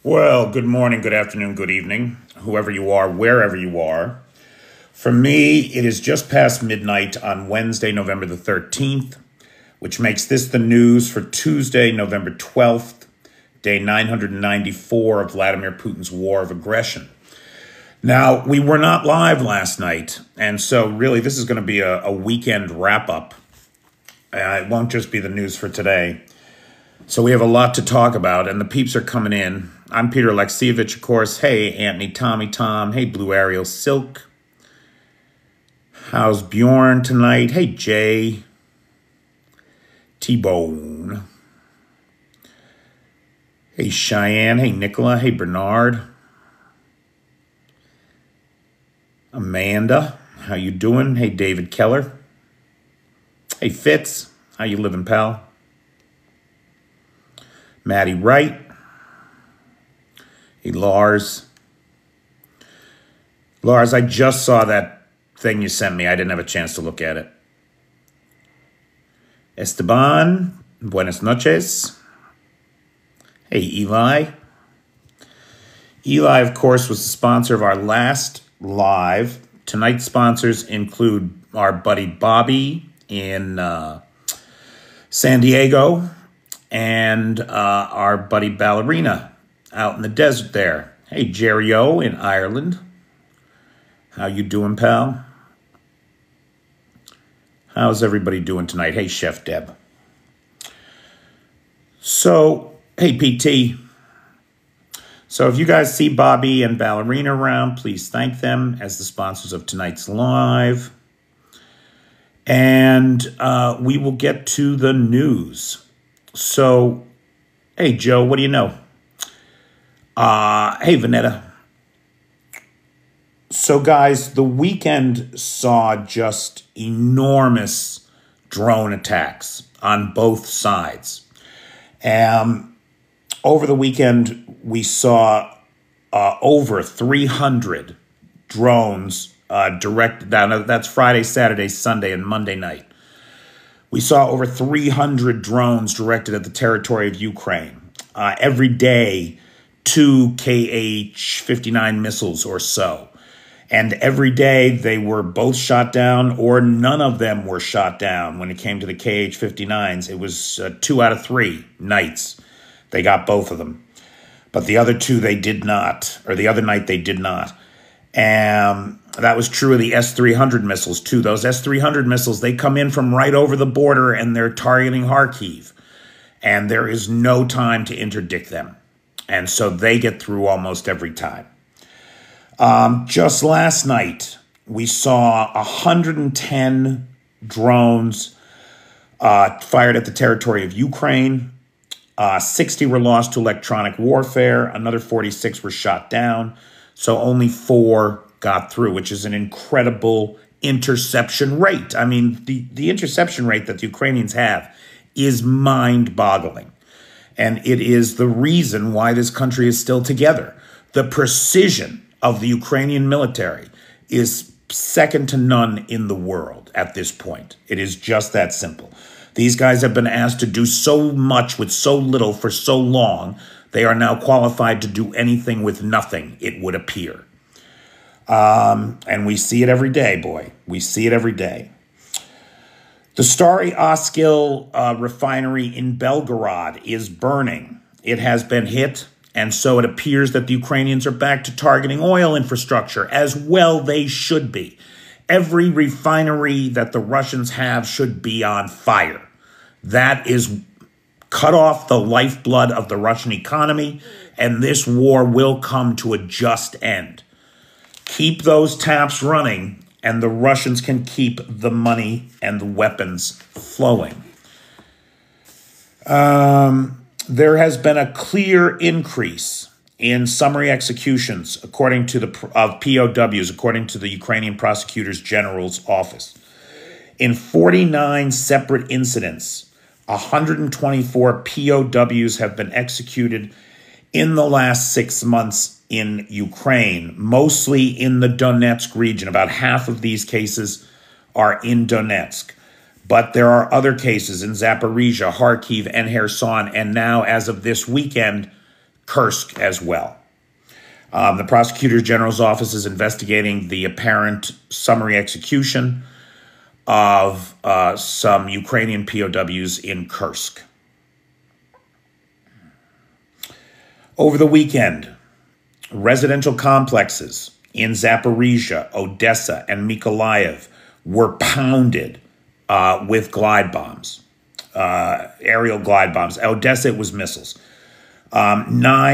Well, good morning, good afternoon, good evening, whoever you are, wherever you are. For me, it is just past midnight on Wednesday, November the 13th, which makes this the news for Tuesday, November 12th, day 994 of Vladimir Putin's war of aggression. Now, we were not live last night, and so really this is going to be a weekend wrap-up. It won't just be the news for today. So we have a lot to talk about, and the peeps are coming in. I'm Peter Alexievich, of course. Hey, Anthony, Tommy, Tom. Hey, Blue Ariel, Silk. How's Bjorn tonight? Hey, Jay. T-Bone. Hey, Cheyenne. Hey, Nicola. Hey, Bernard. Amanda. How you doing? Hey, David Keller. Hey, Fitz. How you living, pal? Maddie Wright. Hey, Lars. Lars, I just saw that thing you sent me. I didn't have a chance to look at it. Esteban, buenas noches. Hey, Eli. Eli, of course, was the sponsor of our last live. Tonight's sponsors include our buddy Bobby in San Diego and our buddy Ballerina out in the desert there. Hey, Jerry O in Ireland. How you doing, pal? How's everybody doing tonight? Hey, Chef Deb. So, hey, PT. So if you guys see Bobby and Ballerina around, please thank them as the sponsors of tonight's live. And we will get to the news. So, hey, Joe, what do you know? Hey, Vanetta. So, guys, the weekend saw just enormous drone attacks on both sides. Over the weekend, we saw over 300 drones directed. That's Friday, Saturday, Sunday, and Monday night. We saw over 300 drones directed at the territory of Ukraine. Every day, 2 Kh-59 missiles or so. And every day they were both shot down or none of them were shot down. When it came to the Kh-59s, it was 2 out of 3 nights. They got both of them. But the other 2 they did not, or the other night they did not. And that was true of the S-300 missiles too. Those S-300 missiles, they come in from right over the border and they're targeting Kyiv. And there is no time to interdict them. And so they get through almost every time. Just last night, we saw 110 drones fired at the territory of Ukraine. 60 were lost to electronic warfare. Another 46 were shot down. So only 4 got through, which is an incredible interception rate. I mean, the interception rate that the Ukrainians have is mind-boggling. And it is the reason why this country is still together. The precision of the Ukrainian military is second to none in the world at this point. It is just that simple. These guys have been asked to do so much with so little for so long, they are now qualified to do anything with nothing, it would appear. And we see it every day, boy. We see it every day. The Stary Oskil refinery in Belgorod is burning. It has been hit, and so it appears that the Ukrainians are back to targeting oil infrastructure, as well they should be. Every refinery that the Russians have should be on fire. That is cut off the lifeblood of the Russian economy, and this war will come to a just end. Keep those taps running, and the Russians can keep the money and the weapons flowing. There has been a clear increase in summary executions according to of POWs, according to the Ukrainian Prosecutor's General's office. In 49 separate incidents, 124 POWs have been executed in the last 6 months in Ukraine, mostly in the Donetsk region. About half of these cases are in Donetsk. But there are other cases in Zaporizhia, Kharkiv, and Kherson, and now, as of this weekend, Kursk as well. The Prosecutor General's office is investigating the apparent summary execution of some Ukrainian POWs in Kursk. Over the weekend, residential complexes in Zaporizhia, Odessa, and Mykolaiv were pounded with glide bombs, aerial glide bombs. Odessa, it was missiles. 9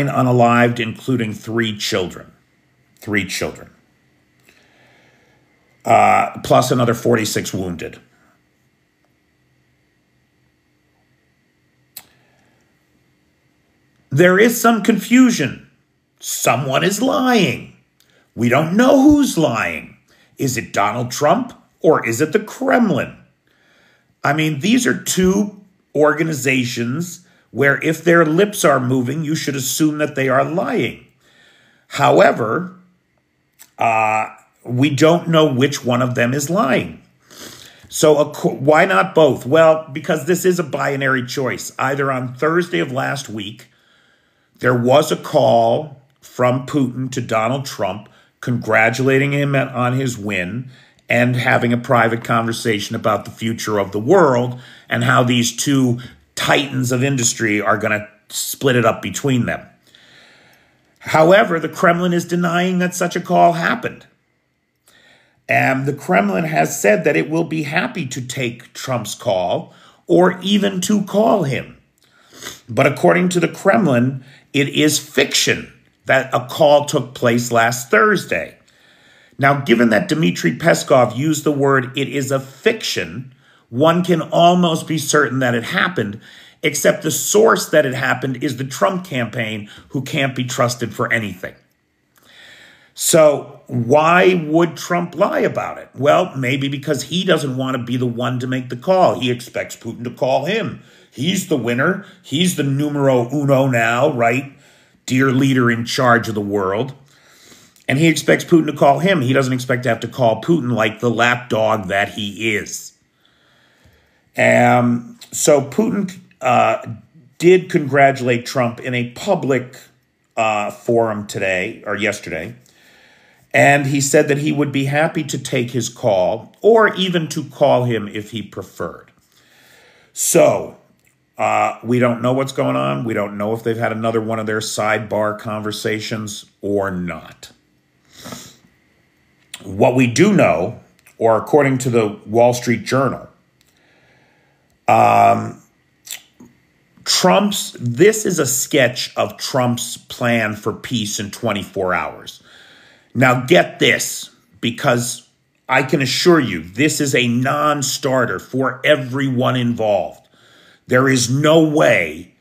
unalived, including 3 children. 3 children. Plus another 46 wounded. There is some confusion. Someone is lying. We don't know who's lying. Is it Donald Trump or is it the Kremlin? I mean, these are 2 organizations where if their lips are moving, you should assume that they are lying. However, we don't know which one of them is lying. So why not both? Well, because this is a binary choice. Either on Thursday of last week, there was a call from Putin to Donald Trump congratulating him on his win and having a private conversation about the future of the world and how these 2 titans of industry are going to split it up between them. However, the Kremlin is denying that such a call happened. And the Kremlin has said that it will be happy to take Trump's call or even to call him. But according to the Kremlin, it is fiction that a call took place last Thursday. Now, given that Dmitry Peskov used the word, it is a fiction, one can almost be certain that it happened, except the source that it happened is the Trump campaign, who can't be trusted for anything. So why would Trump lie about it? Well, maybe because he doesn't want to be the one to make the call. He expects Putin to call him. He's the winner. He's the numero uno now, right? Dear leader in charge of the world. And he expects Putin to call him. He doesn't expect to have to call Putin like the lapdog that he is. So Putin did congratulate Trump in a public forum today or yesterday. And he said that he would be happy to take his call or even to call him if he preferred. So we don't know what's going on. We don't know if they've had another one of their sidebar conversations or not. What we do know, or according to the Wall Street Journal, this is a sketch of Trump's plan for peace in 24 hours. Now get this, because I can assure you this is a non-starter for everyone involved. There is no way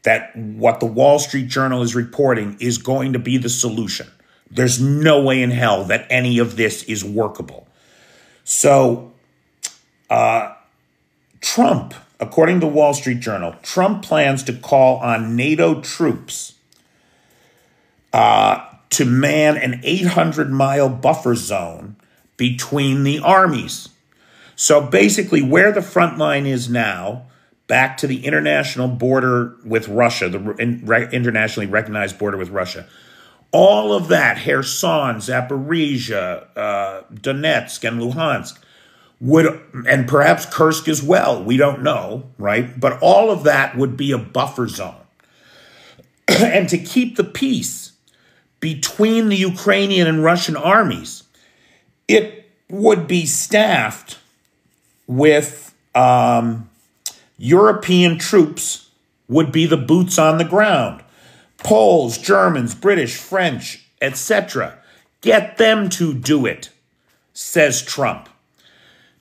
that what the Wall Street Journal is reporting is going to be the solution. There's no way in hell that any of this is workable. So Trump, according to the Wall Street Journal, Trump plans to call on NATO troops to man an 800-mile buffer zone between the armies. So basically where the front line is now, back to the international border with Russia, the internationally recognized border with Russia, all of that, Kherson, Zaporizhia, Donetsk, and Luhansk, and perhaps Kursk as well, we don't know, right? But all of that would be a buffer zone. And to keep the peace between the Ukrainian and Russian armies, it would be staffed with European troops would be the boots on the ground. Poles, Germans, British, French, etc. Get them to do it, says Trump.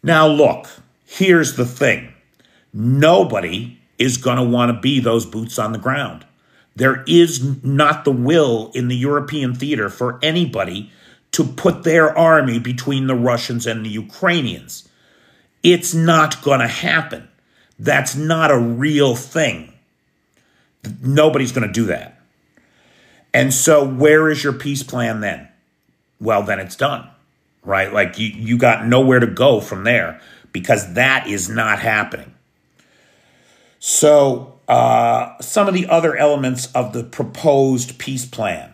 Now look, here's the thing. Nobody is going to want to be those boots on the ground. There is not the will in the European theater for anybody to put their army between the Russians and the Ukrainians. It's not going to happen. That's not a real thing. Nobody's going to do that. And so where is your peace plan then? Well, then it's done, right? Like you got nowhere to go from there because that is not happening. So some of the other elements of the proposed peace plan.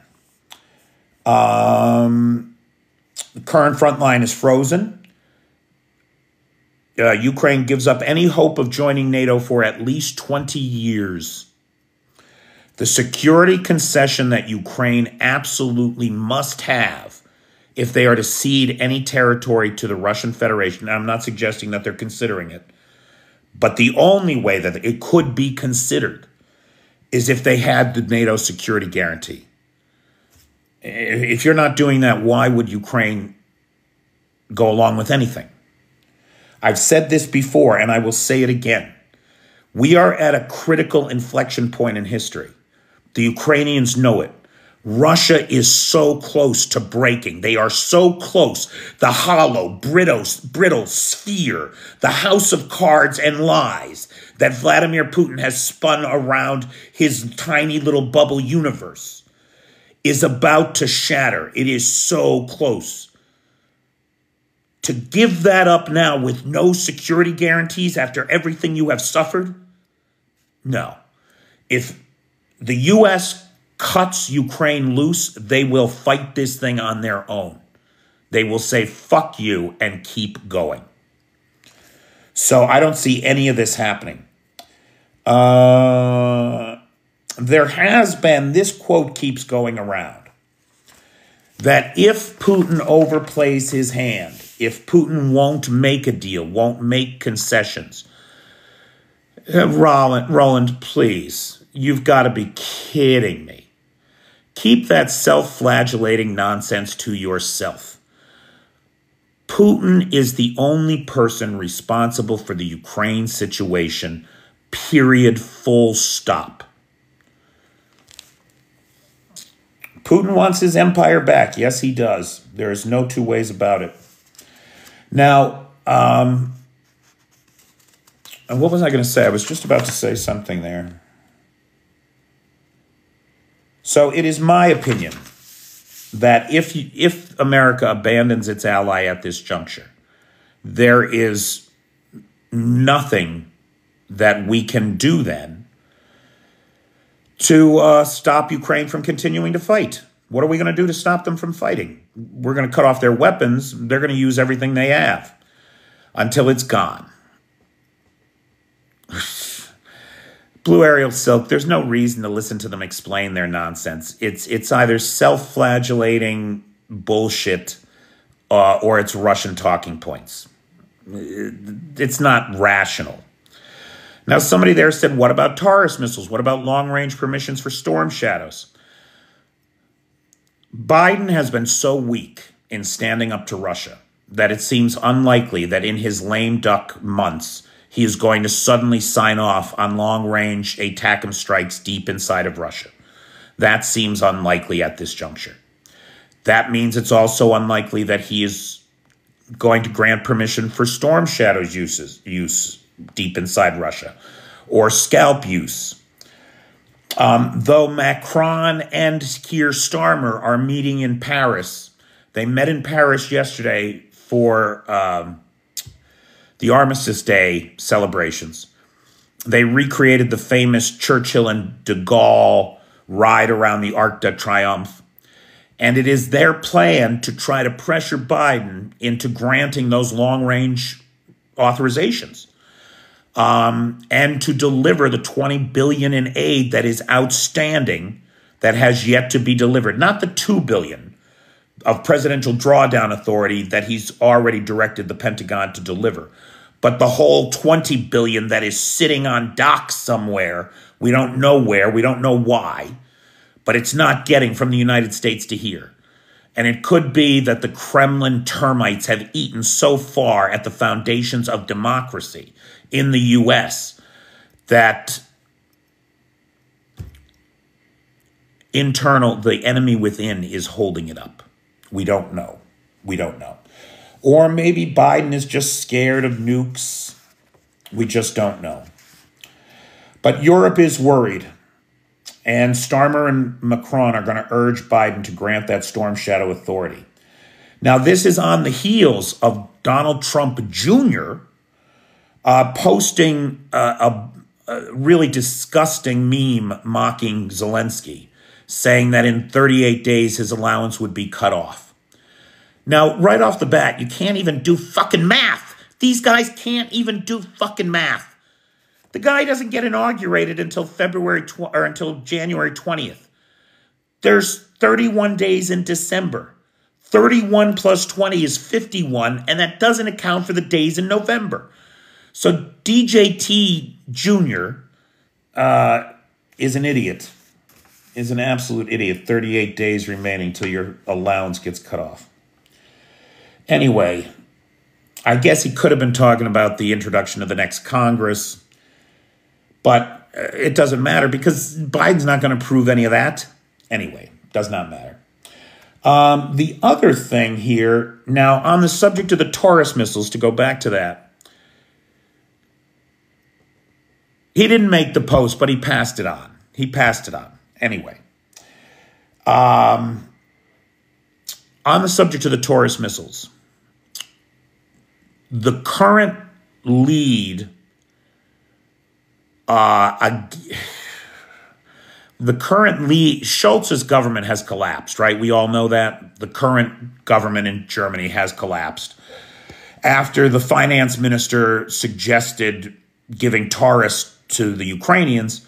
The current front line is frozen. Ukraine gives up any hope of joining NATO for at least 20 years. The security concession that Ukraine absolutely must have if they are to cede any territory to the Russian Federation, and I'm not suggesting that they're considering it, but the only way that it could be considered is if they had the NATO security guarantee. If you're not doing that, why would Ukraine go along with anything? I've said this before, and I will say it again. We are at a critical inflection point in history. The Ukrainians know it. Russia is so close to breaking. They are so close. The hollow, brittle sphere, the house of cards and lies that Vladimir Putin has spun around his tiny little bubble universe is about to shatter. It is so close. To give that up now with no security guarantees after everything you have suffered? No. If the U.S. cuts Ukraine loose, they will fight this thing on their own. They will say, fuck you, and keep going. So I don't see any of this happening. There has been, this quote keeps going around, that if Putin overplays his hand, if Putin won't make a deal, won't make concessions, Roland, please, you've got to be kidding me. Keep that self-flagellating nonsense to yourself. Putin is the only person responsible for the Ukraine situation, period, full stop. Putin wants his empire back. Yes, he does. There is no two ways about it. Now, and what was I going to say? I was just about to say something there. So it is my opinion that if America abandons its ally at this juncture, there is nothing that we can do then to stop Ukraine from continuing to fight. What are we going to do to stop them from fighting? We're going to cut off their weapons. They're going to use everything they have until it's gone. Blue Ariel Silk, there's no reason to listen to them explain their nonsense. It's either self-flagellating bullshit or it's Russian talking points. It's not rational. Now, somebody there said, what about Taurus missiles? What about long-range permissions for Storm Shadows? Biden has been so weak in standing up to Russia that it seems unlikely that in his lame duck months, he is going to suddenly sign off on long-range ATACMS strikes deep inside of Russia. That seems unlikely at this juncture. That means it's also unlikely that he is going to grant permission for Storm Shadows use deep inside Russia, or scalp use. Though Macron and Keir Starmer are meeting in Paris, they met in Paris yesterday for the Armistice Day celebrations. They recreated the famous Churchill and de Gaulle ride around the Arc de Triomphe. And it is their plan to try to pressure Biden into granting those long-range authorizations. And to deliver the $20 billion in aid that is outstanding, that has yet to be delivered. Not the $2 billion of presidential drawdown authority that he's already directed the Pentagon to deliver, but the whole $20 billion that is sitting on docks somewhere. We don't know where, we don't know why, but it's not getting from the United States to here. And it could be that the Kremlin termites have eaten so far at the foundations of democracy in the U.S. that the enemy within is holding it up. We don't know. We don't know. Or maybe Biden is just scared of nukes. We just don't know. But Europe is worried. And Starmer and Macron are going to urge Biden to grant that Storm Shadow authority. Now, this is on the heels of Donald Trump Jr. Posting really disgusting meme mocking Zelensky, saying that in 38 days his allowance would be cut off. Now, right off the bat, you can't even do fucking math. These guys can't even do fucking math. The guy doesn't get inaugurated until until January 20th. There's 31 days in December. 31 plus 20 is 51, and that doesn't account for the days in November. So DJT Jr. Is an idiot, is an absolute idiot. 38 days remaining till your allowance gets cut off. Anyway, I guess he could have been talking about the introduction of the next Congress, but it doesn't matter because Biden's not going to prove any of that. Anyway, does not matter. The other thing here, now on the subject of the Taurus missiles, to go back to that, he didn't make the post, but he passed it on. He passed it on. Anyway, on the subject of the Taurus missiles, the current lead, Scholz's government has collapsed, right? We all know that. The current government in Germany has collapsed after the finance minister suggested giving Taurus to the Ukrainians.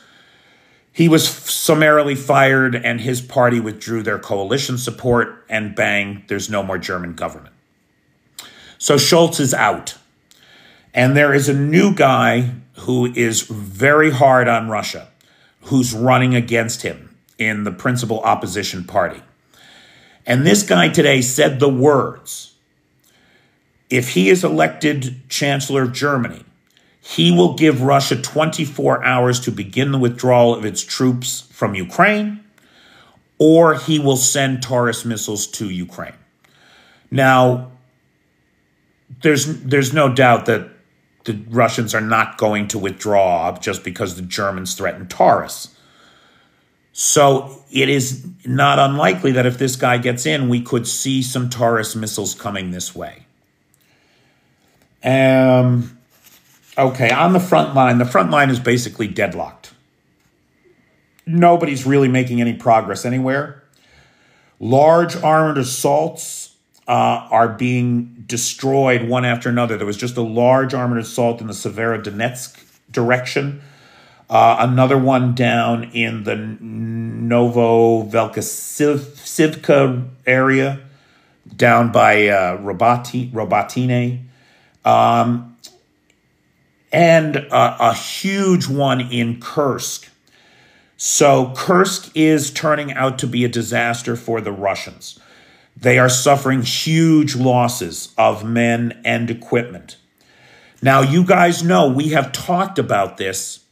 He was summarily fired and his party withdrew their coalition support, and bang, there's no more German government. So Scholz is out. And there is a new guy who is very hard on Russia, who's running against him in the principal opposition party. And this guy today said the words, if he is elected Chancellor of Germany, he will give Russia 24 hours to begin the withdrawal of its troops from Ukraine, or he will send Taurus missiles to Ukraine. Now, there's no doubt that the Russians are not going to withdraw just because the Germans threatened Taurus. So it is not unlikely that if this guy gets in, we could see some Taurus missiles coming this way. Okay, on the front line is basically deadlocked. Nobody's really making any progress anywhere. Large armored assaults are being destroyed one after another. There was just a large armored assault in the Severodonetsk direction. Another one down in the Novovelkosivka area, down by Robatine. And a huge one in Kursk. So Kursk is turning out to be a disaster for the Russians. They are suffering huge losses of men and equipment. Now, you guys know we have talked about this.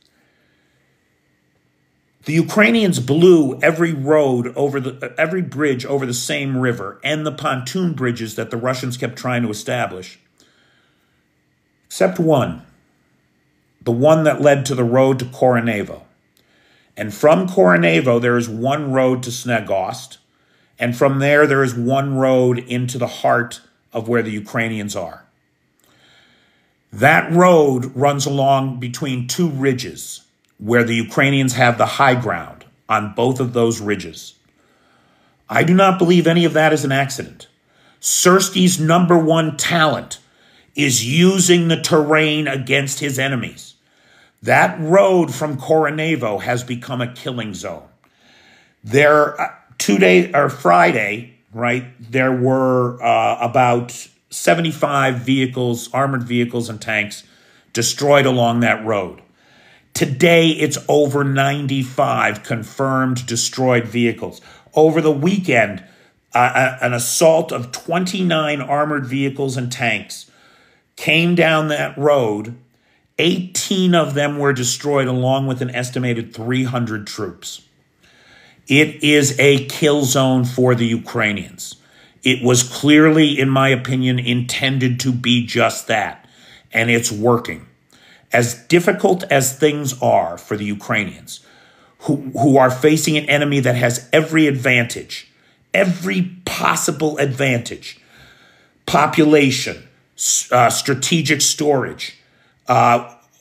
The Ukrainians blew every road every bridge over the same river and the pontoon bridges that the Russians kept trying to establish, except one, the one that led to the road to Koronevo. And from Koronevo, there is one road to Snegost. And from there is one road into the heart of where the Ukrainians are. That road runs along between two ridges where the Ukrainians have the high ground on both of those ridges. I do not believe any of that is an accident. Syrski's #1 talent is using the terrain against his enemies. That road from Koronevo has become a killing zone. Friday, right, there were about 75 vehicles, armored vehicles and tanks destroyed along that road. Today, it's over 95 confirmed destroyed vehicles. Over the weekend, an assault of 29 armored vehicles and tanks came down that road. 18 of them were destroyed along with an estimated 300 troops. It is a kill zone for the Ukrainians. It was clearly, in my opinion, intended to be just that, and it's working. As difficult as things are for the Ukrainians, who are facing an enemy that has every advantage, every possible advantage, population, strategic storage,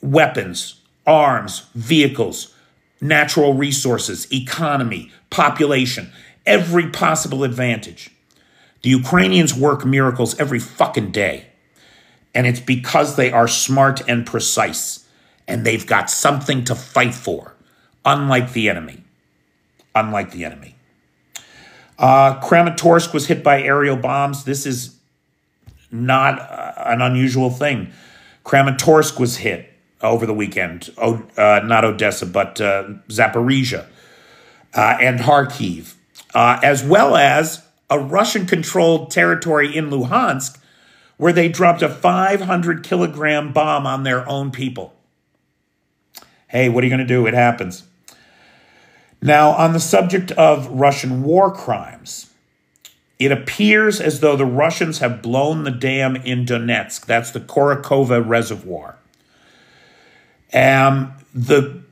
weapons, arms, vehicles, natural resources, economy, population, every possible advantage. The Ukrainians work miracles every fucking day. And it's because they are smart and precise. And they've got something to fight for, unlike the enemy. Unlike the enemy. Kramatorsk was hit by aerial bombs. This is not an unusual thing. Kramatorsk was hit over the weekend. Not Odessa, but Zaporizhia and Kharkiv, as well as a Russian-controlled territory in Luhansk, where they dropped a 500-kilogram bomb on their own people. Hey, what are you going to do? It happens. Now, on the subject of Russian war crimes, it appears as though the Russians have blown the dam in Donetsk. That's the Korakova Reservoir. The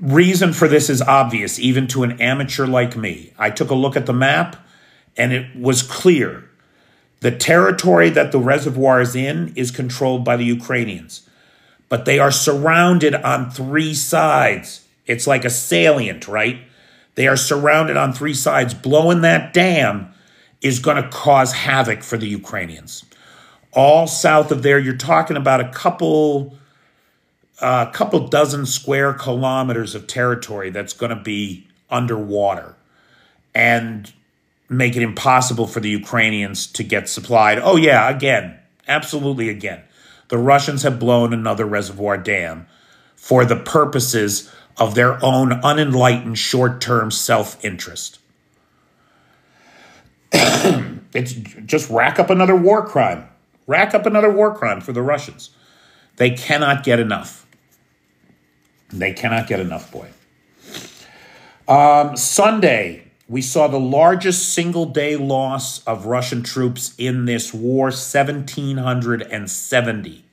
reason for this is obvious, even to an amateur like me. I took a look at the map, and it was clear. The territory that the reservoir is in is controlled by the Ukrainians, but they are surrounded on three sides. It's like a salient, right? They are surrounded on three sides. Blowing that dam is going to cause havoc for the Ukrainians. All south of there, you're talking about a couple dozen square kilometers of territory that's going to be underwater and make it impossible for the Ukrainians to get supplied. Oh, yeah, again, absolutely again. The Russians have blown another reservoir dam for the purposes of their own unenlightened short-term self-interest. It's just rack up another war crime. Rack up another war crime for the Russians. They cannot get enough. They cannot get enough, boy. Sunday, we saw the largest single-day loss of Russian troops in this war, 1,770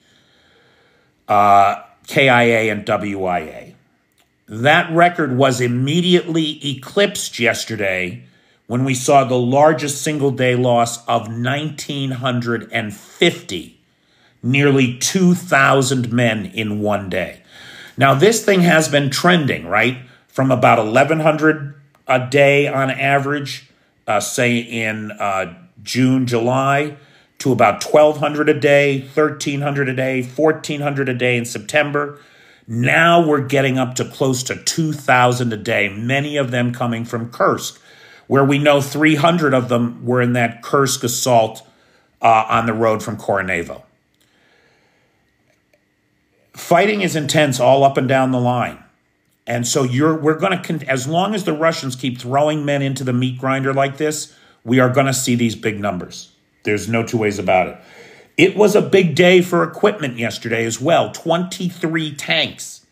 KIA and WIA. That record was immediately eclipsed yesterday when we saw the largest single-day loss of 1,950, nearly 2,000 men in one day. Now, this thing has been trending, right? From about 1,100 a day on average, say in June, July, to about 1,200 a day, 1,300 a day, 1,400 a day in September. Now we're getting up to close to 2,000 a day, many of them coming from Kursk, where we know 300 of them were in that Kursk assault on the road from Koronevo. Fighting is intense all up and down the line. And so we're going to, as long as the Russians keep throwing men into the meat grinder like this, we are going to see these big numbers. There's no two ways about it. It was a big day for equipment yesterday as well. 23 tanks,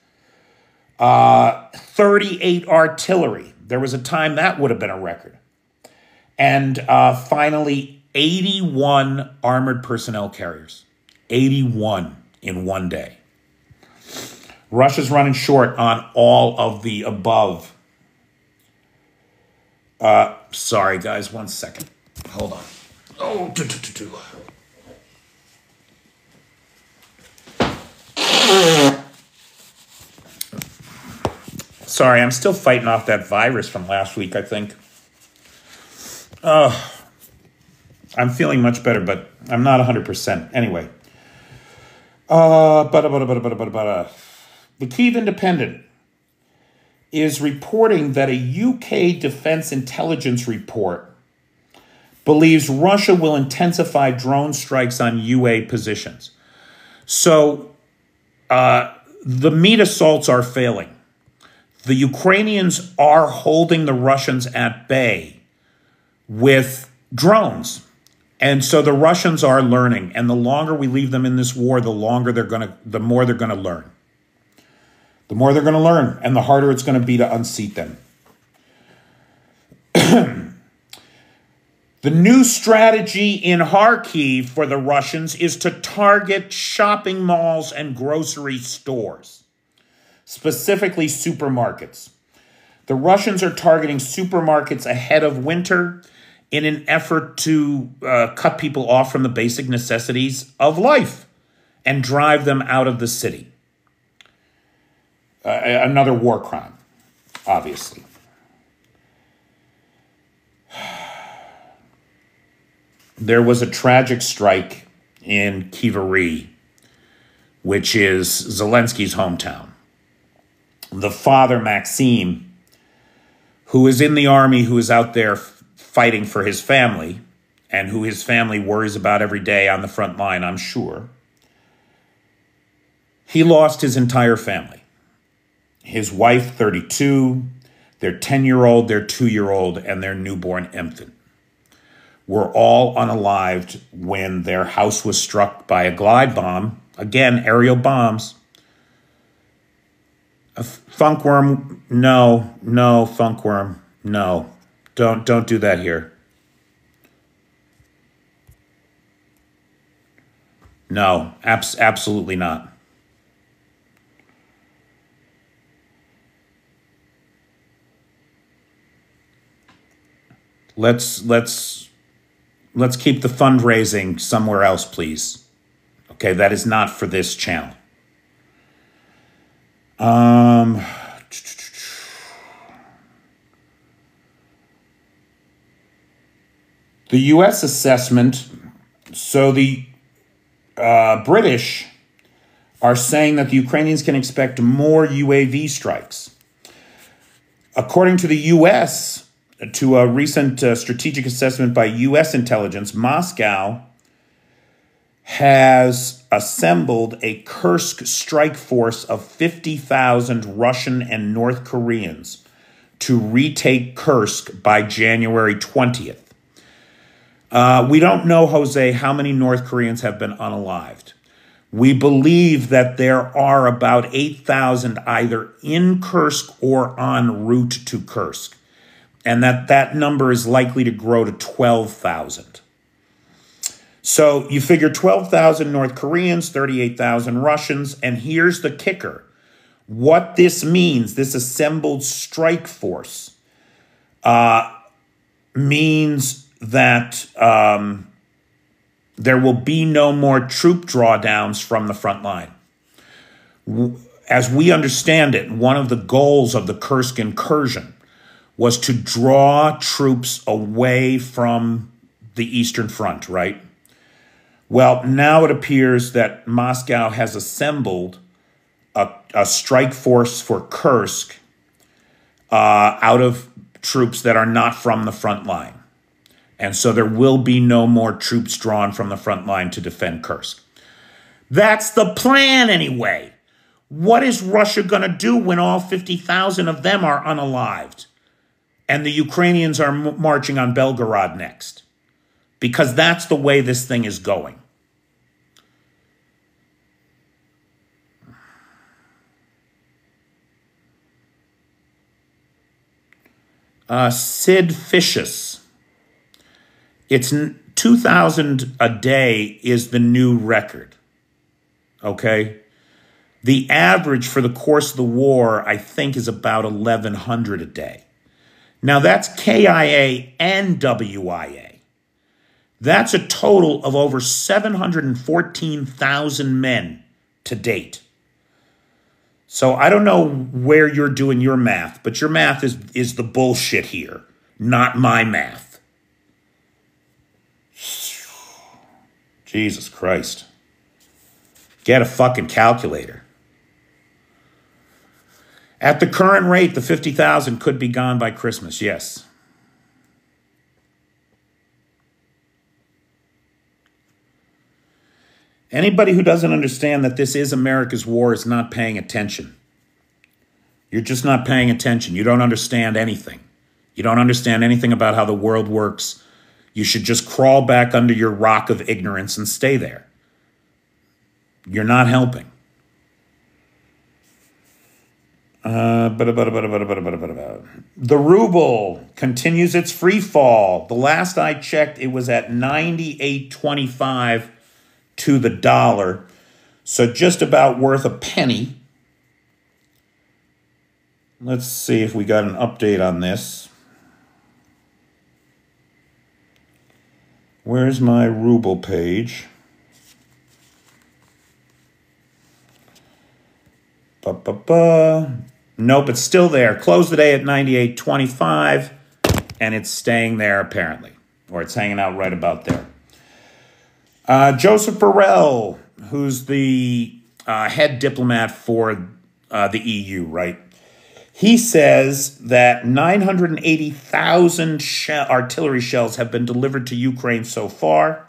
38 artillery. There was a time that would have been a record. And finally, 81 armored personnel carriers. 81 in one day. Russia's running short on all of the above. Sorry, guys, 1 second. Hold on. Oh, Sorry, I'm still fighting off that virus from last week, I think. I'm feeling much better, but I'm not 100%. Anyway. The Kyiv Independent is reporting that a UK Defense Intelligence report believes Russia will intensify drone strikes on UA positions. So the meat assaults are failing. The Ukrainians are holding the Russians at bay with drones. And so the Russians are learning. And the longer we leave them in this war, the more they're going to learn. The more they're going to learn, and the harder it's going to be to unseat them. The new strategy in Kharkiv for the Russians is to target shopping malls and grocery stores, specifically supermarkets. The Russians are targeting supermarkets ahead of winter in an effort to cut people off from the basic necessities of life and drive them out of the city. another war crime, obviously. There was a tragic strike in Kyiv, which is Zelensky's hometown. The father, Maxim, who is in the army, who is out there fighting for his family, and who his family worries about every day on the front line, I'm sure, he lost his entire family. His wife, 32, their 10-year-old, their 2-year-old, and their newborn infant were all unalived when their house was struck by a glide bomb. Again, aerial bombs. A funkworm, no, funkworm, no. Don't do that here. No, absolutely not. Let's keep the fundraising somewhere else, please. Okay, that is not for this channel. The U.S. assessment, so the British are saying that the Ukrainians can expect more UAV strikes. According to the U.S., to a recent strategic assessment by U.S. intelligence, Moscow has assembled a Kursk strike force of 50,000 Russian and North Koreans to retake Kursk by January 20th. We don't know, Jose, how many North Koreans have been unalived. We believe that there are about 8,000 either in Kursk or en route to Kursk, and that number is likely to grow to 12,000. So you figure 12,000 North Koreans, 38,000 Russians, and here's the kicker. What this means, this assembled strike force, means that there will be no more troop drawdowns from the front line. As we understand it, one of the goals of the Kursk incursion was to draw troops away from the Eastern Front, right? Well, now it appears that Moscow has assembled a strike force for Kursk out of troops that are not from the front line. And so there will be no more troops drawn from the front line to defend Kursk. That's the plan anyway. What is Russia going to do when all 50,000 of them are unalived and the Ukrainians are marching on Belgorod next? Because that's the way this thing is going. Sid Vicious. It's 2,000 a day is the new record. Okay? The average for the course of the war, I think, is about 1,100 a day. Now, that's KIA and WIA. That's a total of over 714,000 men to date. So I don't know where you're doing your math, but your math is the bullshit here, not my math. Jesus Christ. Get a fucking calculator. At the current rate, the 50,000 could be gone by Christmas, yes. Anybody who doesn't understand that this is America's war is not paying attention. You're just not paying attention. You don't understand anything. You don't understand anything about how the world works. You should just crawl back under your rock of ignorance and stay there. You're not helping. The ruble continues its free fall. The last I checked, it was at 98.25 to the dollar. So just about worth a penny. Let's see if we got an update on this. Where's my ruble page? Nope, it's still there. Closed the day at 98.25, and it's staying there apparently, or it's hanging out right about there. Joseph Borrell, who's the head diplomat for the EU, right? He says that 980,000 artillery shells have been delivered to Ukraine so far,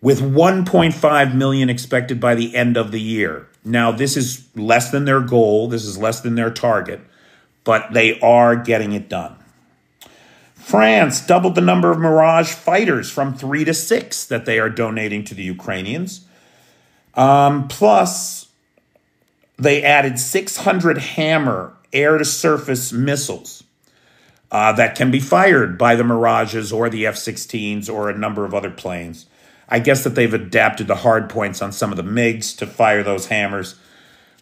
with 1.5 million expected by the end of the year. Now, this is less than their goal. This is less than their target, but they are getting it done. France doubled the number of Mirage fighters from 3 to 6 that they are donating to the Ukrainians. Plus, they added 600 Hammer air-to-surface missiles that can be fired by the Mirages or the F-16s or a number of other planes. I guess that they've adapted the hard points on some of the MiGs to fire those hammers.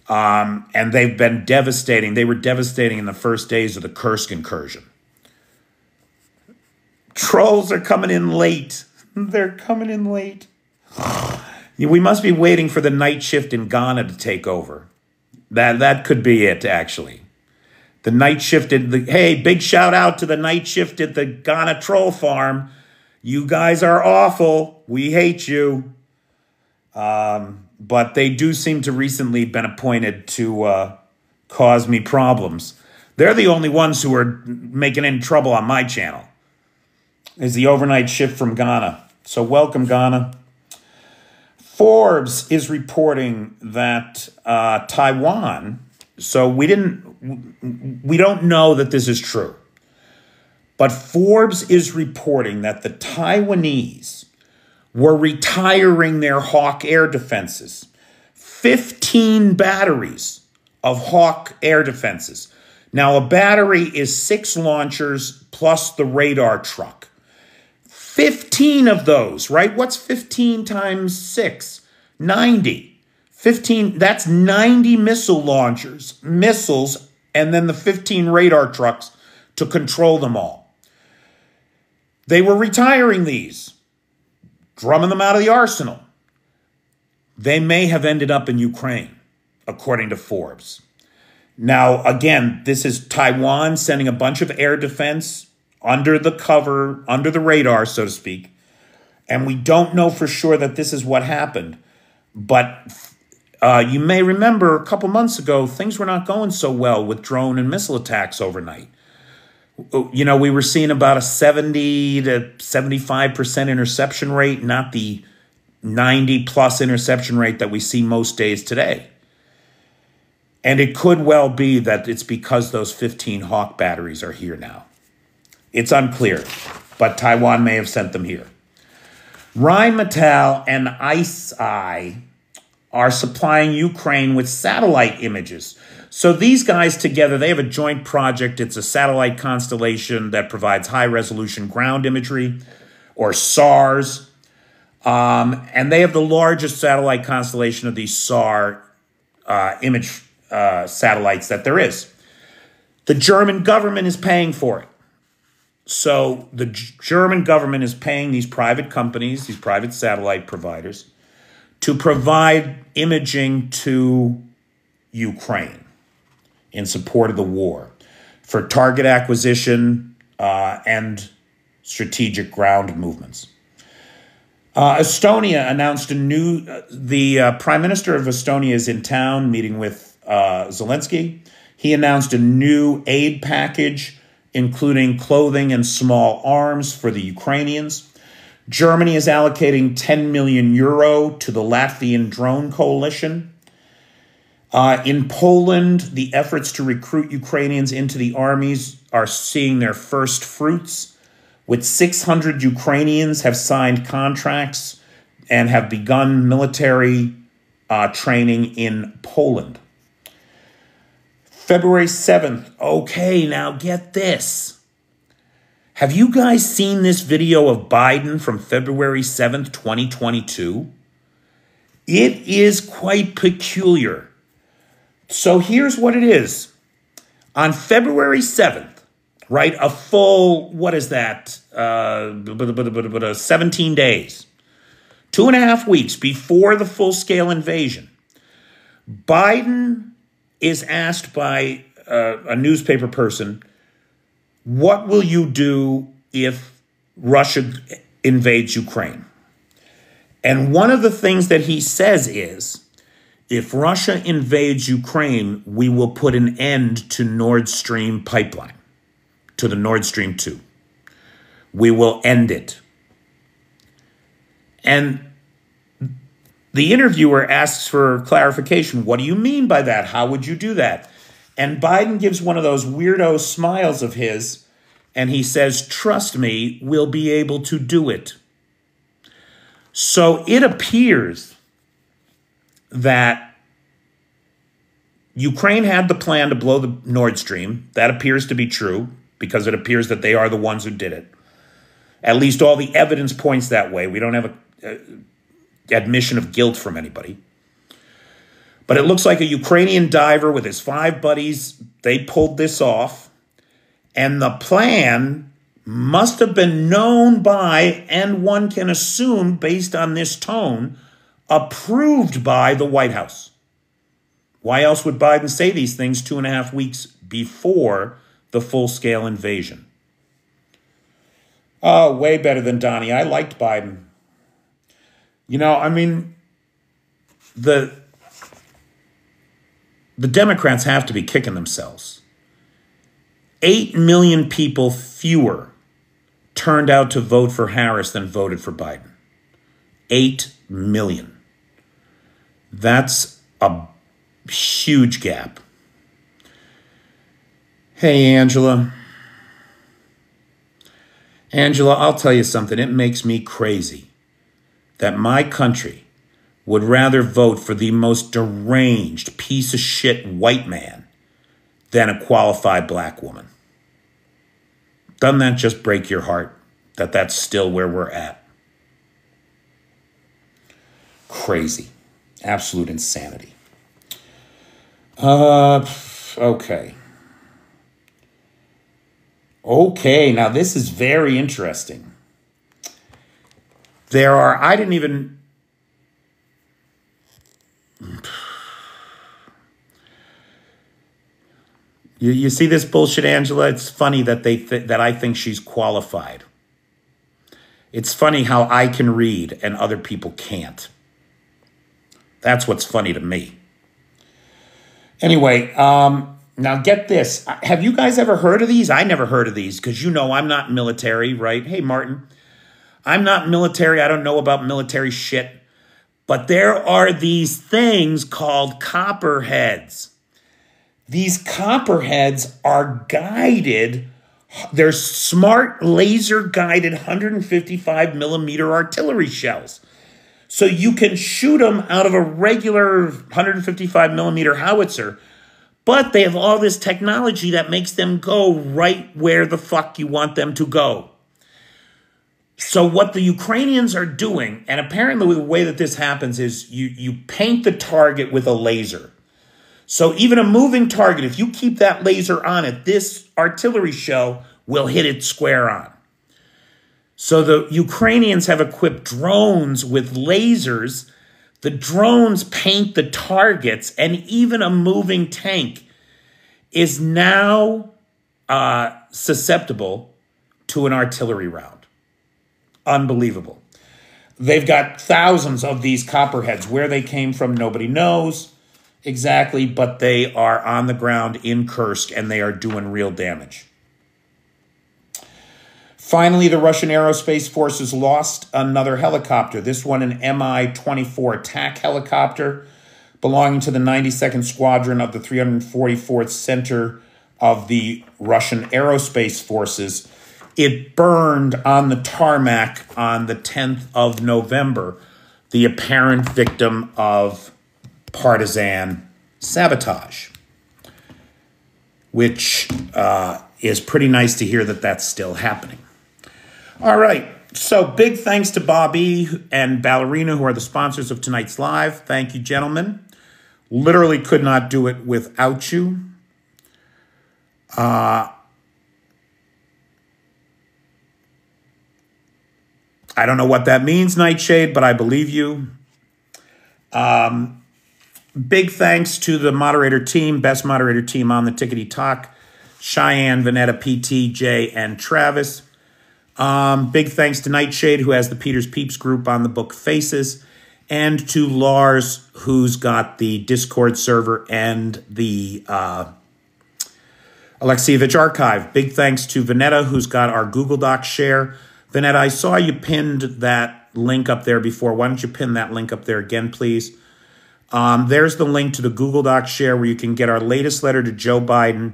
And they've been devastating. They were devastating in the first days of the Kursk incursion. Trolls are coming in late. They're coming in late. We must be waiting for the night shift in Ghana to take over. That could be it, actually. The night shift hey, big shout out to the night shift at the Ghana troll farm. You guys are awful. We hate you. But they do seem to recently been appointed to cause me problems. They're the only ones who are making any trouble on my channel. Is the overnight shift from Ghana. So welcome, Ghana. Forbes is reporting that Taiwan, so we don't know that this is true, but Forbes is reporting that the Taiwanese were retiring their Hawk air defenses, 15 batteries of Hawk air defenses. Now, a battery is 6 launchers plus the radar truck. 15 of those, right? What's 15 times 6? 90. 15, that's 90 missile launchers, missiles, and then the 15 radar trucks to control them all. They were retiring these, drumming them out of the arsenal. They may have ended up in Ukraine, according to Forbes. Now, again, this is Taiwan sending a bunch of air defense under the cover, under the radar, so to speak. And we don't know for sure that this is what happened. But you may remember a couple months ago, things were not going so well with drone and missile attacks overnight. You know, we were seeing about a 70 to 75% interception rate, not the 90-plus interception rate that we see most days today. And it could well be that it's because those 15 Hawk batteries are here now. It's unclear, but Taiwan may have sent them here. Rheinmetall and ICEYE are supplying Ukraine with satellite images. So these guys together, they have a joint project. It's a satellite constellation that provides high-resolution ground imagery, or SARs. And they have the largest satellite constellation of these SAR image satellites that there is. The German government is paying for it. So the German government is paying these private companies, these private satellite providers, to provide imaging to Ukraine in support of the war for target acquisition and strategic ground movements. Estonia announced the Prime Minister of Estonia is in town meeting with Zelensky. He announced a new aid package including clothing and small arms for the Ukrainians. Germany is allocating 10 million euro to the Latvian drone coalition. In Poland, the efforts to recruit Ukrainians into the armies are seeing their first fruits, with 600 Ukrainians have signed contracts and have begun military training in Poland. February 7th. Okay, now get this. Have you guys seen this video of Biden from February 7th, 2022? It is quite peculiar. So here's what it is. On February 7th, right, a full, what is that, 17 days, 2.5 weeks before the full-scale invasion, Biden is asked by a newspaper person, what will you do if Russia invades Ukraine? And one of the things that he says is, if Russia invades Ukraine, we will put an end to Nord Stream pipeline, to the Nord Stream 2. We will end it. And the interviewer asks for clarification. What do you mean by that? How would you do that? And Biden gives one of those weirdo smiles of his, and he says, trust me, we'll be able to do it. So it appears that Ukraine had the plan to blow the Nord Stream. That appears to be true because it appears that they are the ones who did it. At least all the evidence points that way. We don't have a admission of guilt from anybody. But it looks like a Ukrainian diver with his 5 buddies, they pulled this off. And the plan must have been known by, and one can assume based on this tone, approved by the White House. Why else would Biden say these things 2.5 weeks before the full-scale invasion? Oh, way better than Donnie. I liked Biden. You know, I mean, the Democrats have to be kicking themselves. 8 million people fewer turned out to vote for Harris than voted for Biden. 8 million. That's a huge gap. Hey, Angela. Angela, I'll tell you something. It makes me crazy that my country would rather vote for the most deranged piece of shit white man than a qualified black woman. Doesn't that just break your heart that that's still where we're at? Crazy. Absolute insanity. Okay. Okay, now this is very interesting. There are, I didn't even... You see this bullshit, Angela? It's funny that that I think she's qualified. It's funny how I can read and other people can't. That's what's funny to me. Anyway, now get this. Have you guys ever heard of these? I never heard of these because you know I'm not military, right? Hey, Martin. I'm not military. I don't know about military shit. But there are these things called copperheads. These copperheads are guided. They're smart laser-guided 155 millimeter artillery shells. So you can shoot them out of a regular 155 millimeter howitzer, but they have all this technology that makes them go right where the fuck you want them to go. So what the Ukrainians are doing, and apparently the way that this happens is you paint the target with a laser. So even a moving target, if you keep that laser on it, this artillery shell will hit it square on. So the Ukrainians have equipped drones with lasers. The drones paint the targets, and even a moving tank is now susceptible to an artillery round. Unbelievable. They've got thousands of these copperheads. Where they came from, nobody knows exactly, but they are on the ground in Kursk, and they are doing real damage. Finally, the Russian aerospace forces lost another helicopter, this one an Mi-24 attack helicopter belonging to the 92nd Squadron of the 344th Center of the Russian Aerospace Forces. It burned on the tarmac on the 10th of November, the apparent victim of partisan sabotage, which is pretty nice to hear that that's still happening. All right, so big thanks to Bobby and Ballerina, who are the sponsors of tonight's live. Thank you, gentlemen. Literally could not do it without you. I don't know what that means, Nightshade, but I believe you. Big thanks to the moderator team, best moderator team on the Tickety Talk, Cheyenne, Vanetta, PT, Jay, and Travis. Big thanks to Nightshade, who has the Peters Peeps group on the book Faces, and to Lars, who's got the Discord server and the Alexievich archive. Big thanks to Vanetta, who's got our Google Doc share. Vanetta, I saw you pinned that link up there before. Why don't you pin that link up there again, please? There's the link to the Google Doc share where you can get our latest letter to Joe Biden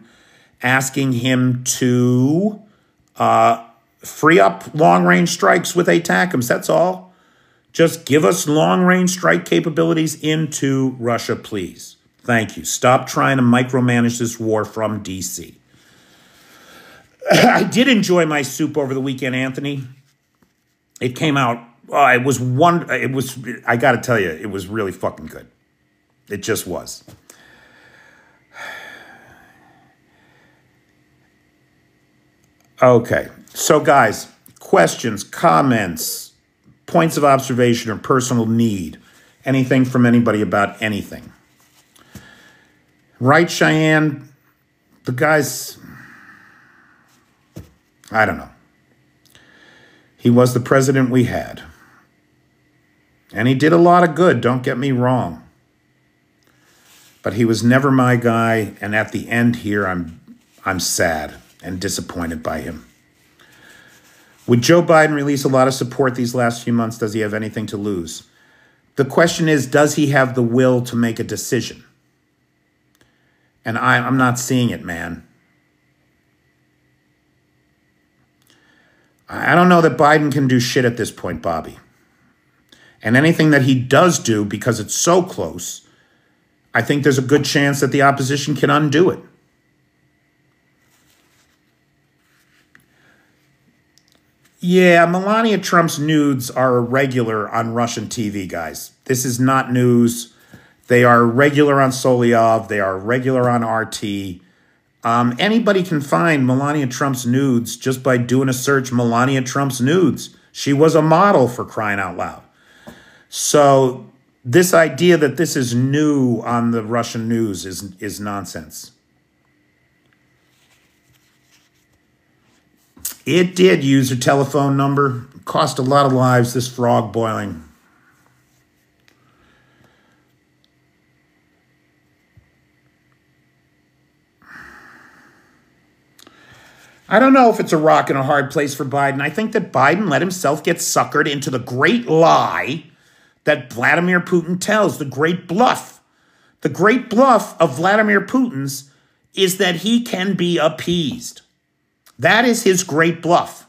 asking him to free up long-range strikes with ATACMS. That's all. Just give us long-range strike capabilities into Russia, please. Thank you. Stop trying to micromanage this war from D.C. I did enjoy my soup over the weekend, Anthony. It came out. I got to tell you, it was really fucking good. It just was. Okay. So, guys, questions, comments, points of observation or personal need, anything from anybody about anything. Right, Cheyenne? The guy's, I don't know. He was the president we had. And he did a lot of good, don't get me wrong. But he was never my guy, and at the end here, I'm sad and disappointed by him. Would Joe Biden release a lot of support these last few months? Does he have anything to lose? The question is, does he have the will to make a decision? And I'm not seeing it, man. I don't know that Biden can do shit at this point, Bobby. And anything that he does do, because it's so close, I think there's a good chance that the opposition can undo it. Yeah, Melania Trump's nudes are irregular on Russian TV, guys. This is not news. They are regular on Solyov. They are regular on RT. Anybody can find Melania Trump's nudes just by doing a search, Melania Trump's nudes. She was a model, for crying out loud. So this idea that this is new on the Russian news is nonsense. It did use her telephone number. Cost a lot of lives, this frog boiling. I don't know if it's a rock and a hard place for Biden. I think that Biden let himself get suckered into the great lie that Vladimir Putin tells, the great bluff. The great bluff of Vladimir Putin's is that he can be appeased. That is his great bluff.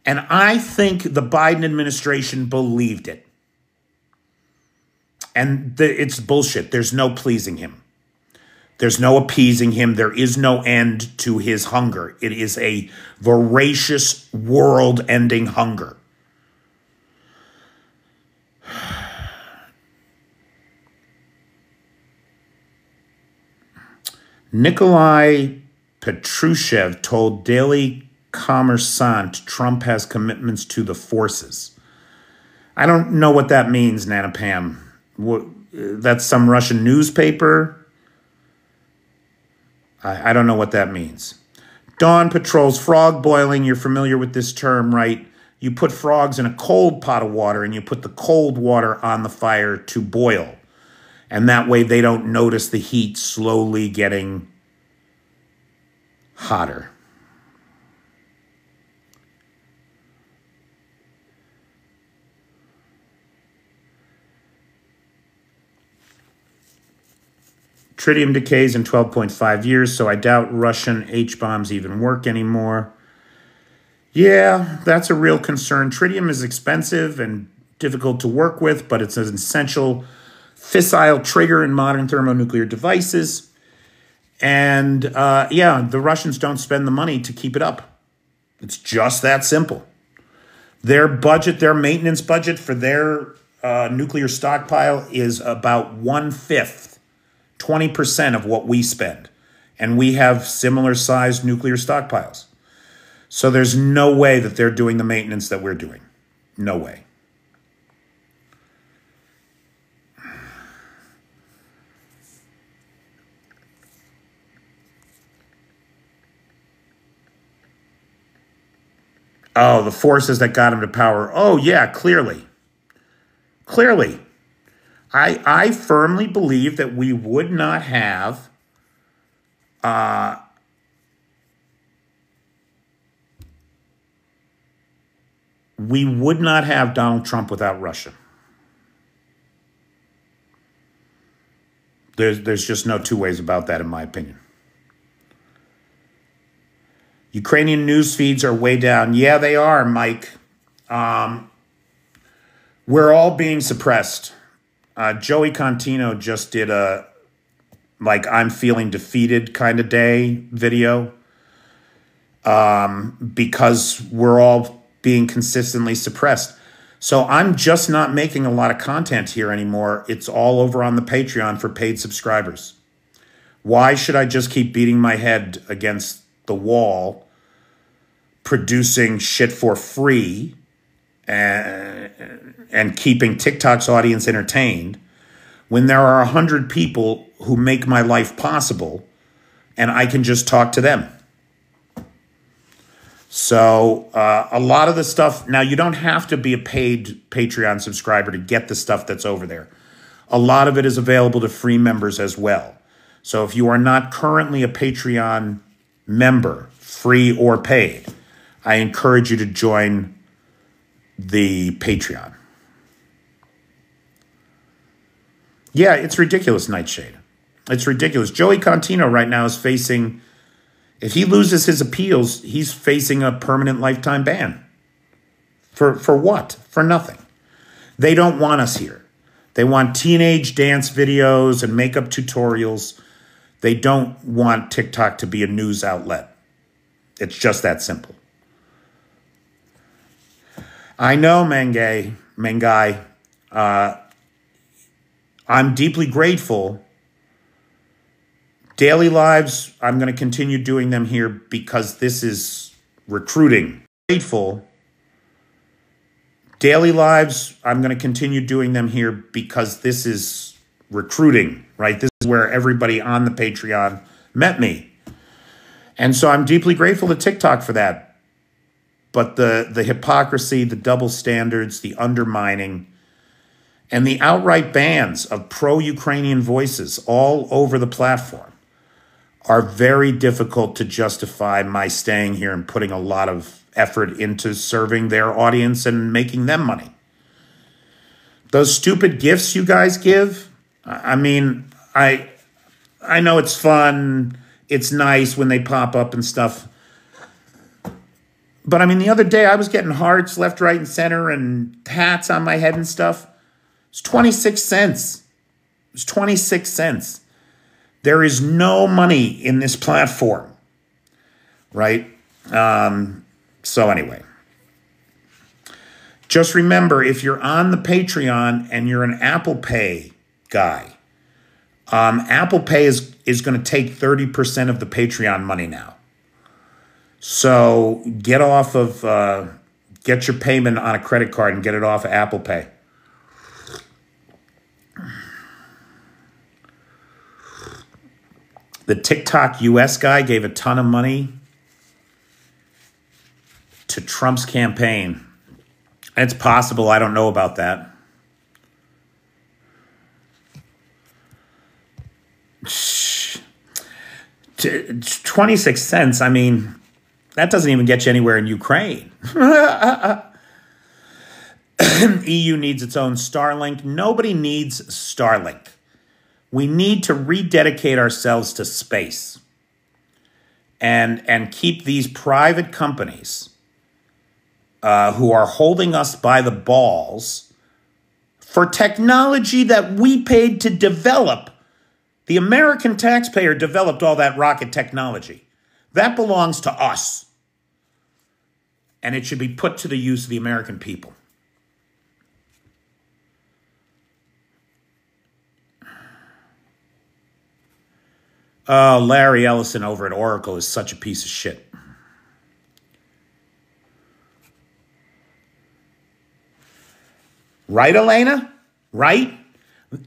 And I think the Biden administration believed it. And it's bullshit. There's no pleasing him. There's no appeasing him. There is no end to his hunger. It is a voracious, world-ending hunger. Nikolai Petrushev told Daily Commerçant Trump has commitments to the forces. I don't know what that means, Nana Pam. That's some Russian newspaper? I don't know what that means. Dawn patrols frog boiling. You're familiar with this term, right? You put frogs in a cold pot of water and you put the cold water on the fire to boil. And that way they don't notice the heat slowly getting hotter. Tritium decays in 12.5 years, so I doubt Russian H-bombs even work anymore. Yeah, that's a real concern. Tritium is expensive and difficult to work with, but it's an essential fissile trigger in modern thermonuclear devices. And yeah, the Russians don't spend the money to keep it up. It's just that simple. Their budget, their maintenance budget for their nuclear stockpile is about 1/5. 20% of what we spend. And we have similar sized nuclear stockpiles. So there's no way that they're doing the maintenance that we're doing. No way. Oh, the forces that got him to power. Oh, yeah, clearly. Clearly. I firmly believe that we would not have Donald Trump without Russia. There's just no two ways about that, in my opinion. Ukrainian news feeds are way down. Yeah, they are, Mike. We're all being suppressed. Joey Contino just did a, like, I'm feeling defeated kind of day video because we're all being consistently suppressed. So I'm just not making a lot of content here anymore. It's all over on the Patreon for paid subscribers. Why should I just keep beating my head against the wall, producing shit for free and keeping TikTok's audience entertained when there are 100 people who make my life possible and I can just talk to them? So a lot of the stuff, now you don't have to be a paid Patreon subscriber to get the stuff that's over there. A lot of it is available to free members as well. So if you are not currently a Patreon member, free or paid, I encourage you to join the Patreon. Yeah, it's ridiculous, Nightshade. It's ridiculous. Joey Contino right now is facing, if he loses his appeals, he's facing a permanent lifetime ban. For what? For nothing. They don't want us here. They want teenage dance videos and makeup tutorials. They don't want TikTok to be a news outlet. It's just that simple. I know, Mengai. I'm deeply grateful. Daily lives, I'm going to continue doing them here because this is recruiting. Grateful. Daily lives, I'm going to continue doing them here because this is recruiting, right? This is where everybody on the Patreon met me. And so I'm deeply grateful to TikTok for that. But the hypocrisy, the double standards, the undermining, and the outright bans of pro-Ukrainian voices all over the platform are very difficult to justify my staying here and putting a lot of effort into serving their audience and making them money. Those stupid gifts you guys give, I mean, I know it's fun, it's nice when they pop up and stuff. But I mean, the other day I was getting hearts left, right, and center and hats on my head and stuff. It's 26 cents. It's 26 cents. There is no money in this platform, right? So anyway, just remember, if you're on the Patreon and you're an Apple Pay guy, Apple Pay is going to take 30% of the Patreon money now. So get off of, get your payment on a credit card and get it off of Apple Pay. The TikTok US guy gave a ton of money to Trump's campaign. It's possible. I don't know about that. It's 26 cents. I mean, that doesn't even get you anywhere in Ukraine. EU needs its own Starlink. Nobody needs Starlink. We need to rededicate ourselves to space and keep these private companies who are holding us by the balls for technology that we paid to develop. The American taxpayer developed all that rocket technology. That belongs to us. And it should be put to the use of the American people. Oh, Larry Ellison over at Oracle is such a piece of shit. Right, Elena? Right?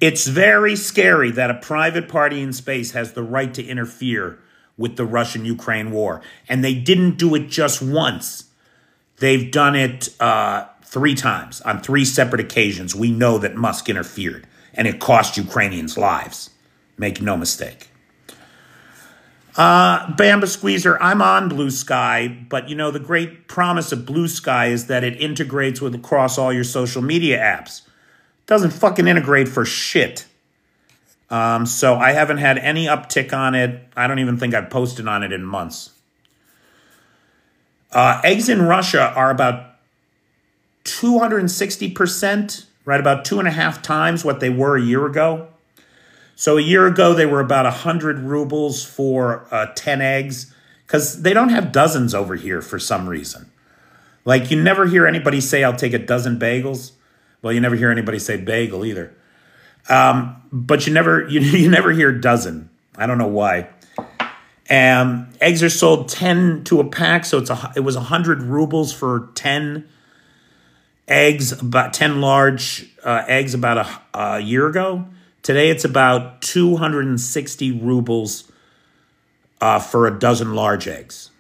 It's very scary that a private party in space has the right to interfere with the Russian-Ukraine war. And they didn't do it just once. They've done it 3 times on 3 separate occasions. We know that Musk interfered, and it cost Ukrainians lives. Make no mistake. Bamba Squeezer, I'm on Blue Sky, but you know, the great promise of Blue Sky is that it integrates with across all your social media apps. It doesn't fucking integrate for shit. So I haven't had any uptick on it. I don't even think I've posted on it in months. Eggs in Russia are about 260%, right? About 2.5 times what they were a year ago. So a year ago, they were about 100 rubles for 10 eggs, because they don't have dozens over here for some reason. Like, you never hear anybody say, I'll take a dozen bagels. Well, you never hear anybody say bagel either. But you never hear dozen. I don't know why. Eggs are sold 10 to a pack, so it was 100 rubles for 10 eggs, about 10 large eggs about a year ago. Today, it's about 260 rubles for a dozen large eggs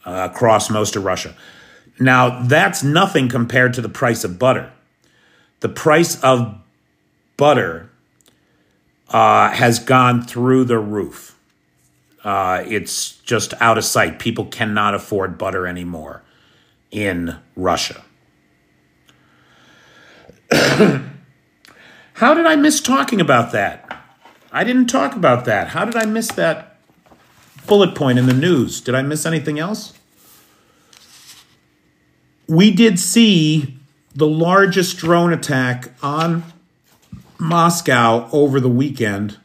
across most of Russia. Now, that's nothing compared to the price of butter. The price of butter has gone through the roof. It's just out of sight. People cannot afford butter anymore in Russia. How did I miss talking about that? I didn't talk about that. How did I miss that bullet point in the news? Did I miss anything else? We did see the largest drone attack on Moscow over the weekend.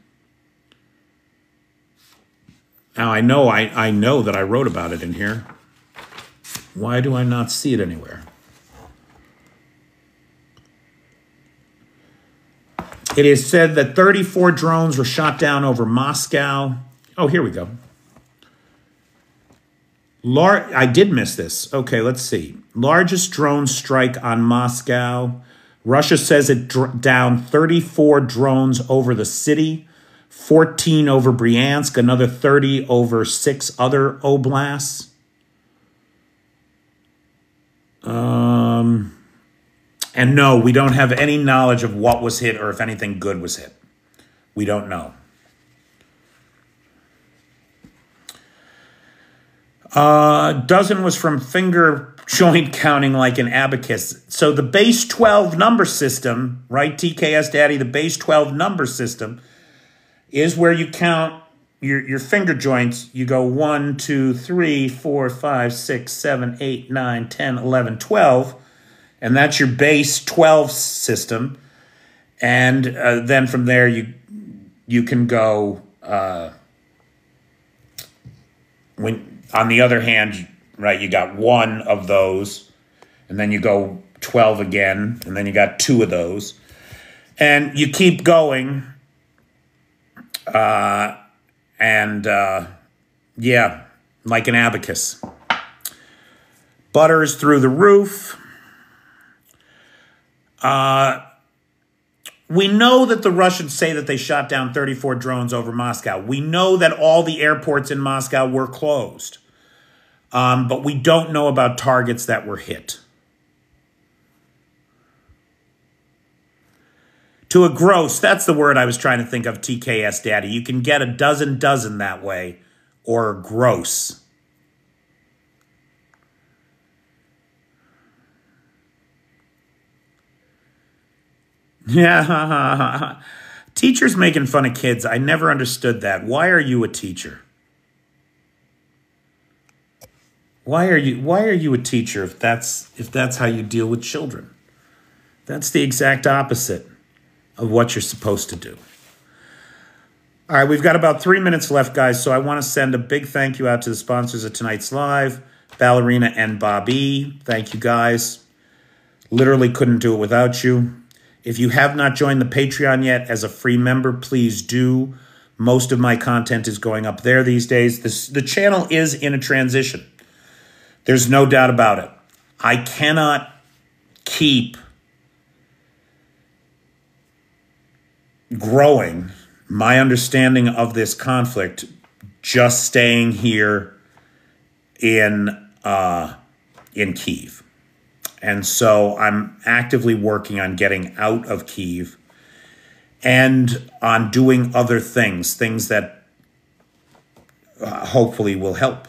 Now, I know that I wrote about it in here. Why do I not see it anywhere? It is said that 34 drones were shot down over Moscow. Oh, here we go. I did miss this. Okay, let's see. Largest drone strike on Moscow. Russia says it downed 34 drones over the city, 14 over Bryansk, another 30 over 6 other oblasts. And no, we don't have any knowledge of what was hit or if anything good was hit. We don't know. Dozen was from finger joint counting like an abacus. So the base 12 number system, right, TKS Daddy, the base 12 number system is where you count your finger joints. You go 1, 2, 3, 4, 5, 6, 7, 8, 9, 10, 11, 12. And that's your base 12 system. And then from there, you can go, on the other hand, right, you got 1 of those, and then you go 12 again, and then you got 2 of those. And you keep going. Yeah, like an abacus. Butter is through the roof. We know that the Russians say that they shot down 34 drones over Moscow. We know that all the airports in Moscow were closed. But we don't know about targets that were hit. To a gross, that's the word I was trying to think of, TKS Daddy. You can get a dozen that way, or gross. Yeah, teachers making fun of kids. I never understood that. Why are you a teacher? Why are you a teacher if that's how you deal with children? That's the exact opposite of what you're supposed to do. All right, we've got about 3 minutes left, guys, so I want to send a big thank you out to the sponsors of tonight's live, Ballerina and Bobby. Thank you, guys. Literally couldn't do it without you. If you have not joined the Patreon yet as a free member, please do. Most of my content is going up there these days. The channel is in a transition. There's no doubt about it. I cannot keep growing my understanding of this conflict just staying here in in Kyiv. And so I'm actively working on getting out of Kyiv and on doing other things that hopefully will help.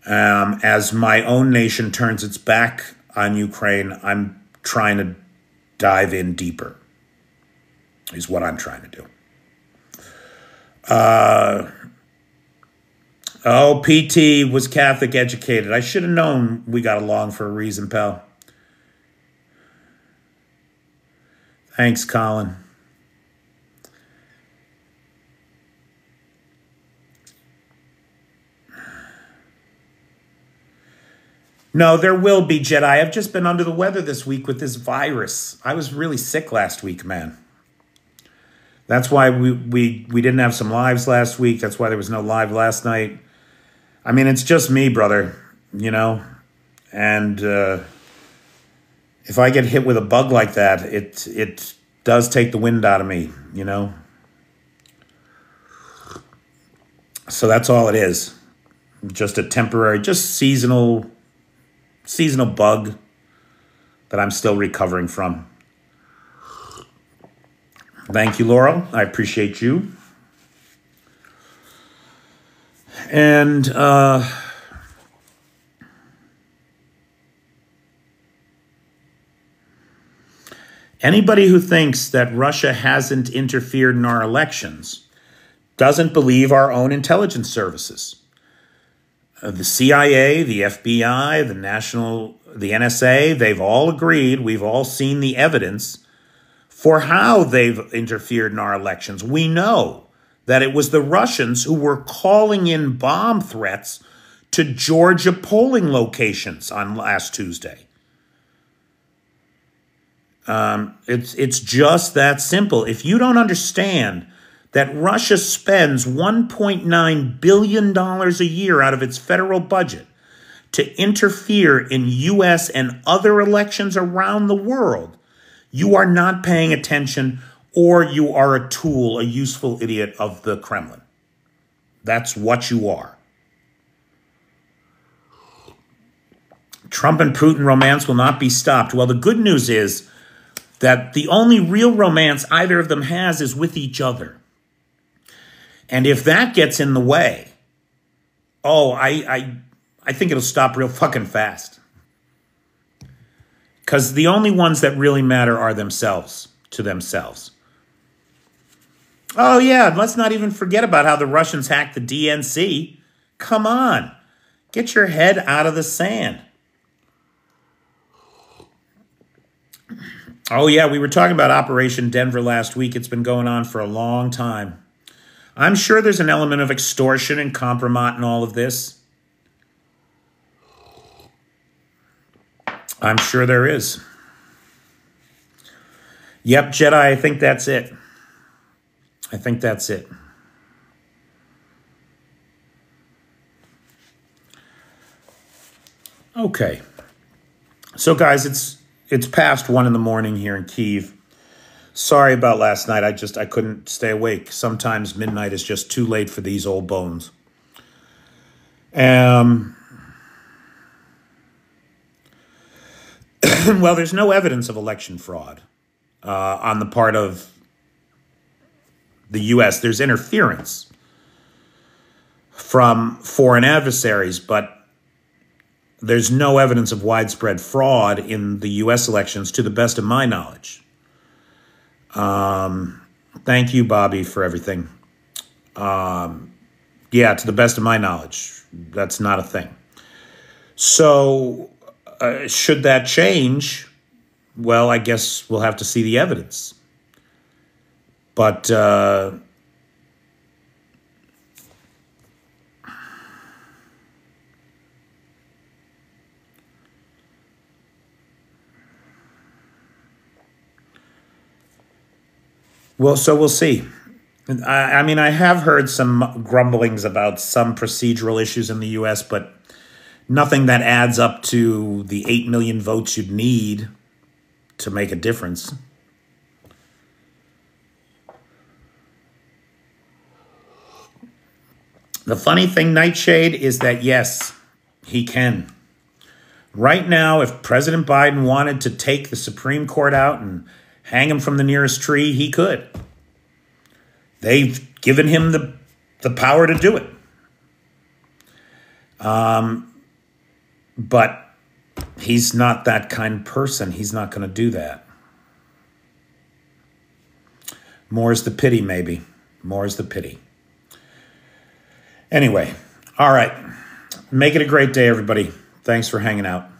As my own nation turns its back on Ukraine, I'm trying to dive in deeper, is what I'm trying to do. PT was Catholic educated. I should have known we got along for a reason, pal. Thanks, Colin. No, there will be, Jedi. I've just been under the weather this week with this virus. I was really sick last week, man. That's why we didn't have some lives last week. That's why there was no live last night. I mean, it's just me, brother, you know? And if I get hit with a bug like that, it does take the wind out of me, you know? So that's all it is. Just a temporary, just seasonal bug that I'm still recovering from. Thank you, Laurel. I appreciate you. And anybody who thinks that Russia hasn't interfered in our elections doesn't believe our own intelligence services. The CIA, the FBI, the NSA, they've all agreed, we've all seen the evidence for how they've interfered in our elections. We know that it was the Russians who were calling in bomb threats to Georgia polling locations on last Tuesday. It's just that simple. If you don't understand that Russia spends $1.9 billion a year out of its federal budget to interfere in U.S. and other elections around the world, you are not paying attention, or you are a tool, a useful idiot of the Kremlin. That's what you are. Trump and Putin romance will not be stopped. Well, the good news is that the only real romance either of them has is with each other. And if that gets in the way, I think it'll stop real fucking fast. Because the only ones that really matter are themselves, to themselves. Oh, yeah, let's not even forget about how the Russians hacked the DNC. Come on, get your head out of the sand. Oh, yeah, we were talking about Operation Denver last week. It's been going on for a long time. I'm sure there's an element of extortion and compromise in all of this. I'm sure there is. Yep, Jedi, I think that's it. I think that's it. Okay. So, guys, it's past 1 in the morning here in Kyiv. Sorry about last night. I couldn't stay awake. Sometimes midnight is just too late for these old bones. Well, there's no evidence of election fraud on the part of the U.S. There's interference from foreign adversaries, but there's no evidence of widespread fraud in the U.S. elections, to the best of my knowledge. Thank you, Bobby, for everything. Yeah, to the best of my knowledge, that's not a thing. So, should that change? Well, I guess we'll have to see the evidence. But well, so we'll see. I mean, I have heard some grumblings about some procedural issues in the U.S., but nothing that adds up to the 8 million votes you'd need to make a difference. The funny thing, Nightshade, is that, yes, he can. Right now, if President Biden wanted to take the Supreme Court out and hang him from the nearest tree, he could. They've given him the power to do it. But he's not that kind of person. He's not going to do that. More's the pity, maybe. More's the pity. Anyway, all right. Make it a great day, everybody. Thanks for hanging out.